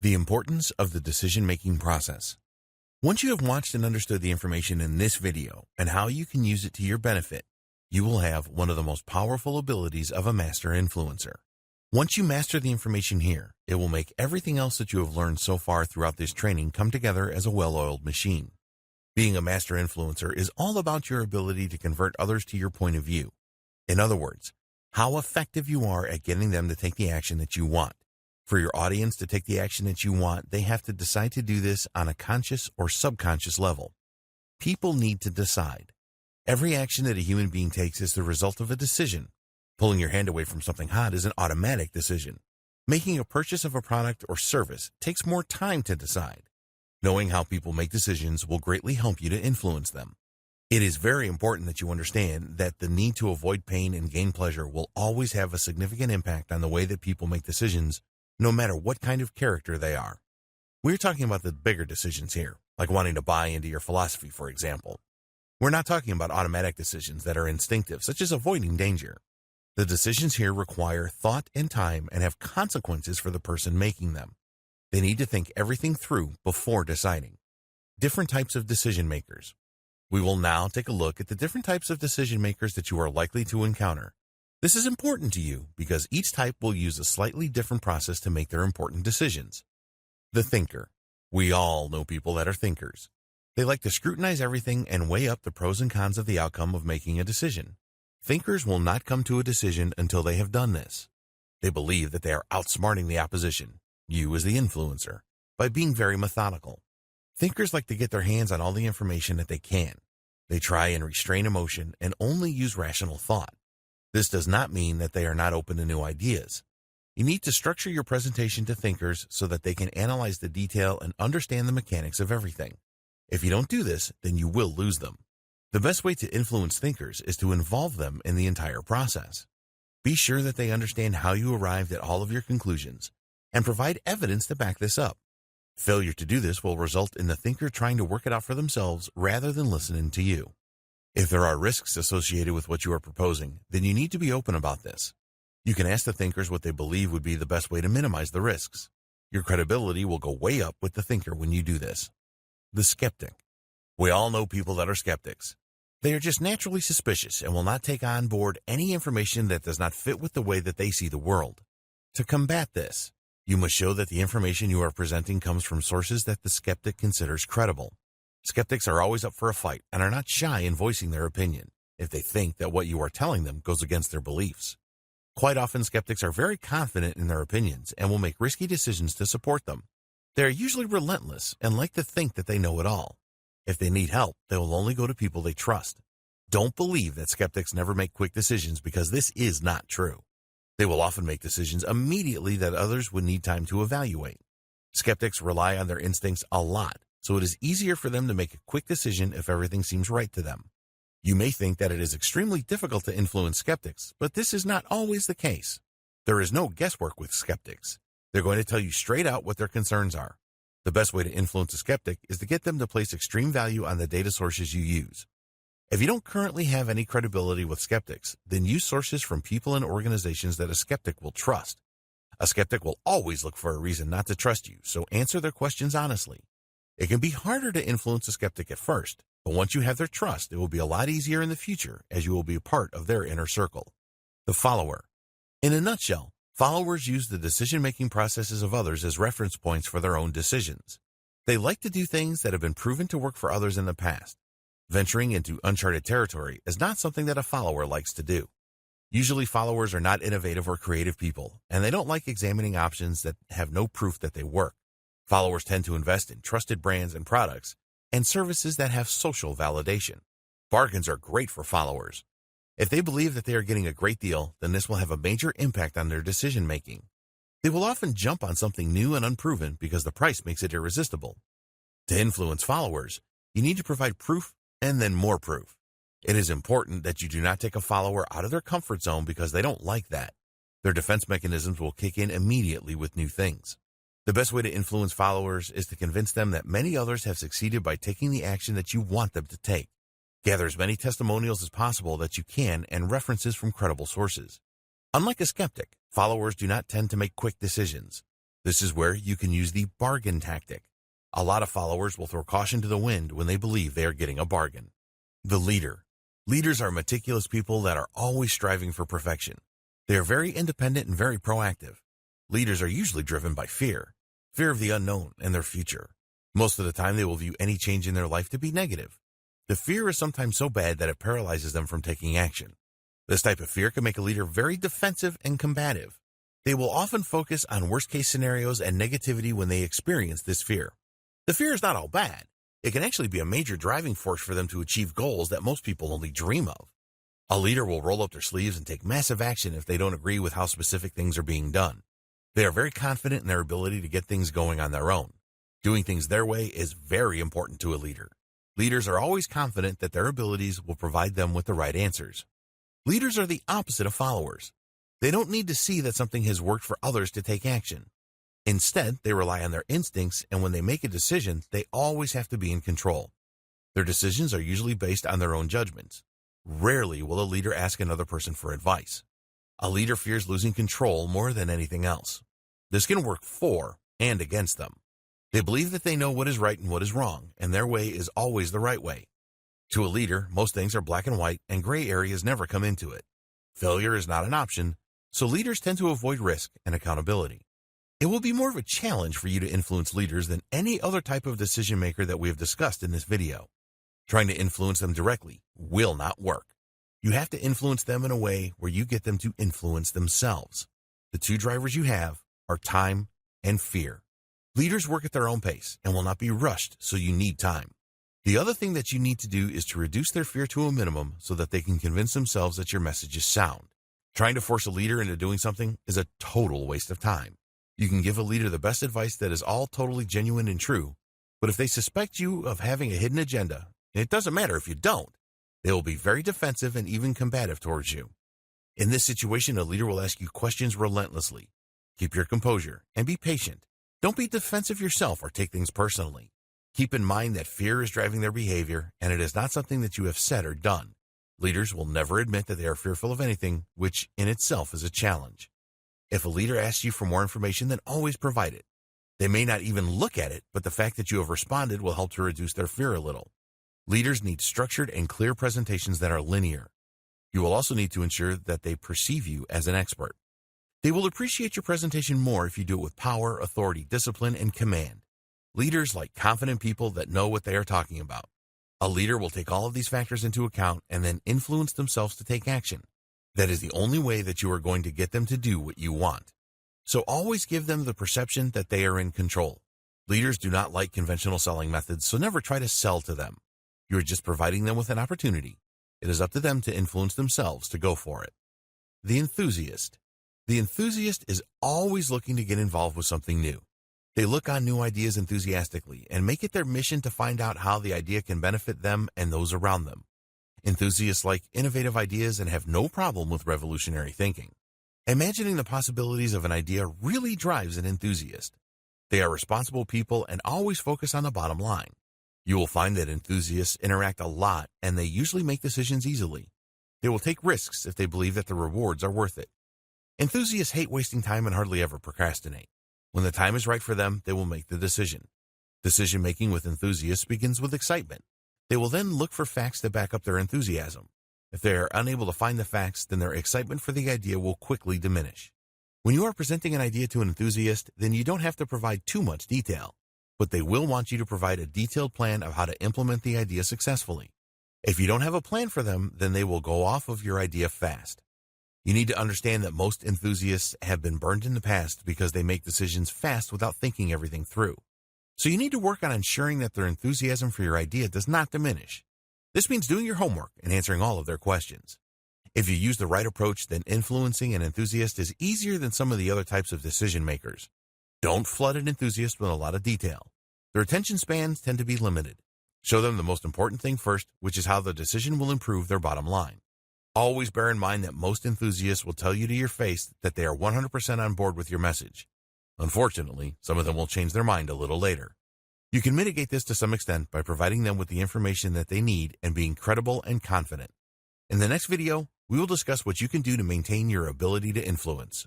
The importance of the decision-making process. Once you have watched and understood the information in this video and how you can use it to your benefit, you will have one of the most powerful abilities of a master influencer. Once you master the information here, it will make everything else that you have learned so far throughout this training come together as a well-oiled machine. Being a master influencer is all about your ability to convert others to your point of view. In other words, how effective you are at getting them to take the action that you want. For your audience to take the action that you want, they have to decide to do this on a conscious or subconscious level. People need to decide. Every action that a human being takes is the result of a decision. Pulling your hand away from something hot is an automatic decision. Making a purchase of a product or service takes more time to decide. Knowing how people make decisions will greatly help you to influence them. It is very important that you understand that the need to avoid pain and gain pleasure will always have a significant impact on the way that people make decisions, no matter what kind of character they are. We're talking about the bigger decisions here, like wanting to buy into your philosophy, for example. We're not talking about automatic decisions that are instinctive, such as avoiding danger. The decisions here require thought and time and have consequences for the person making them. They need to think everything through before deciding. Different types of decision makers. We will now take a look at the different types of decision makers that you are likely to encounter. This is important to you because each type will use a slightly different process to make their important decisions. The thinker. We all know people that are thinkers. They like to scrutinize everything and weigh up the pros and cons of the outcome of making a decision. Thinkers will not come to a decision until they have done this. They believe that they are outsmarting the opposition, you as the influencer, by being very methodical. Thinkers like to get their hands on all the information that they can. They try and restrain emotion and only use rational thought. This does not mean that they are not open to new ideas. You need to structure your presentation to thinkers so that they can analyze the detail and understand the mechanics of everything. If you don't do this, then you will lose them. The best way to influence thinkers is to involve them in the entire process. Be sure that they understand how you arrived at all of your conclusions and provide evidence to back this up. Failure to do this will result in the thinker trying to work it out for themselves rather than listening to you. If there are risks associated with what you are proposing, then you need to be open about this. You can ask the thinkers what they believe would be the best way to minimize the risks. Your credibility will go way up with the thinker when you do this. The skeptic. We all know people that are skeptics. They are just naturally suspicious and will not take on board any information that does not fit with the way that they see the world. To combat this, you must show that the information you are presenting comes from sources that the skeptic considers credible. Skeptics are always up for a fight and are not shy in voicing their opinion if they think that what you are telling them goes against their beliefs. Quite often, skeptics are very confident in their opinions and will make risky decisions to support them. They are usually relentless and like to think that they know it all. If they need help, they will only go to people they trust. Don't believe that skeptics never make quick decisions because this is not true. They will often make decisions immediately that others would need time to evaluate. Skeptics rely on their instincts a lot, so it is easier for them to make a quick decision if everything seems right to them. You may think that it is extremely difficult to influence skeptics, but this is not always the case. There is no guesswork with skeptics. They're going to tell you straight out what their concerns are. The best way to influence a skeptic is to get them to place extreme value on the data sources you use. If you don't currently have any credibility with skeptics, then use sources from people and organizations that a skeptic will trust. A skeptic will always look for a reason not to trust you, so answer their questions honestly. It can be harder to influence a skeptic at first, but once you have their trust, it will be a lot easier in the future as you will be a part of their inner circle. The follower. In a nutshell, followers use the decision-making processes of others as reference points for their own decisions. They like to do things that have been proven to work for others in the past. Venturing into uncharted territory is not something that a follower likes to do. Usually followers are not innovative or creative people, and they don't like examining options that have no proof that they work. Followers tend to invest in trusted brands and products and services that have social validation. Bargains are great for followers. If they believe that they are getting a great deal, then this will have a major impact on their decision-making. They will often jump on something new and unproven because the price makes it irresistible. To influence followers, you need to provide proof and then more proof. It is important that you do not take a follower out of their comfort zone because they don't like that. Their defense mechanisms will kick in immediately with new things. The best way to influence followers is to convince them that many others have succeeded by taking the action that you want them to take. Gather as many testimonials as possible that you can and references from credible sources. Unlike a skeptic, followers do not tend to make quick decisions. This is where you can use the bargain tactic. A lot of followers will throw caution to the wind when they believe they are getting a bargain. The leader. Leaders are meticulous people that are always striving for perfection. They are very independent and very proactive. Leaders are usually driven by fear of the unknown and their future. Most of the time, they will view any change in their life to be negative. The fear is sometimes so bad that it paralyzes them from taking action. This type of fear can make a leader very defensive and combative. They will often focus on worst-case scenarios and negativity when they experience this fear. The fear is not all bad. It can actually be a major driving force for them to achieve goals that most people only dream of. A leader will roll up their sleeves and take massive action if they don't agree with how specific things are being done. They are very confident in their ability to get things going on their own. Doing things their way is very important to a leader. Leaders are always confident that their abilities will provide them with the right answers. Leaders are the opposite of followers. They don't need to see that something has worked for others to take action. Instead, they rely on their instincts, and when they make a decision, they always have to be in control. Their decisions are usually based on their own judgments. Rarely will a leader ask another person for advice. A leader fears losing control more than anything else. This can work for and against them. They believe that they know what is right and what is wrong, and their way is always the right way. To a leader, most things are black and white, and gray areas never come into it. Failure is not an option, so leaders tend to avoid risk and accountability. It will be more of a challenge for you to influence leaders than any other type of decision maker that we have discussed in this video. Trying to influence them directly will not work. You have to influence them in a way where you get them to influence themselves. The two drivers you have are time and fear. Leaders work at their own pace and will not be rushed, so you need time. The other thing that you need to do is to reduce their fear to a minimum so that they can convince themselves that your message is sound. Trying to force a leader into doing something is a total waste of time. You can give a leader the best advice that is all totally genuine and true, but if they suspect you of having a hidden agenda, it doesn't matter if you don't, they will be very defensive and even combative towards you. In this situation, a leader will ask you questions relentlessly. Keep your composure and be patient. Don't be defensive yourself or take things personally. Keep in mind that fear is driving their behavior, and it is not something that you have said or done. Leaders will never admit that they are fearful of anything, which in itself is a challenge. If a leader asks you for more information, then always provide it. They may not even look at it, but the fact that you have responded will help to reduce their fear a little. Leaders need structured and clear presentations that are linear. You will also need to ensure that they perceive you as an expert. They will appreciate your presentation more if you do it with power, authority, discipline, and command. Leaders like confident people that know what they are talking about. A leader will take all of these factors into account and then influence themselves to take action. That is the only way that you are going to get them to do what you want. So always give them the perception that they are in control. Leaders do not like conventional selling methods, so never try to sell to them. You are just providing them with an opportunity. It is up to them to influence themselves to go for it. The enthusiast. The enthusiast is always looking to get involved with something new. They look on new ideas enthusiastically and make it their mission to find out how the idea can benefit them and those around them. Enthusiasts like innovative ideas and have no problem with revolutionary thinking. Imagining the possibilities of an idea really drives an enthusiast. They are responsible people and always focus on the bottom line. You will find that enthusiasts interact a lot and they usually make decisions easily. They will take risks if they believe that the rewards are worth it. Enthusiasts hate wasting time and hardly ever procrastinate. When the time is right for them, they will make the decision. Decision-making with enthusiasts begins with excitement. They will then look for facts to back up their enthusiasm. If they are unable to find the facts, then their excitement for the idea will quickly diminish. When you are presenting an idea to an enthusiast, then you don't have to provide too much detail, but they will want you to provide a detailed plan of how to implement the idea successfully. If you don't have a plan for them, then they will go off of your idea fast. You need to understand that most enthusiasts have been burned in the past because they make decisions fast without thinking everything through. So you need to work on ensuring that their enthusiasm for your idea does not diminish. This means doing your homework and answering all of their questions. If you use the right approach, then influencing an enthusiast is easier than some of the other types of decision makers. Don't flood an enthusiast with a lot of detail. Their attention spans tend to be limited. Show them the most important thing first, which is how the decision will improve their bottom line. Always bear in mind that most enthusiasts will tell you to your face that they are 100% on board with your message. Unfortunately, some of them will change their mind a little later. You can mitigate this to some extent by providing them with the information that they need and being credible and confident. In the next video, we will discuss what you can do to maintain your ability to influence.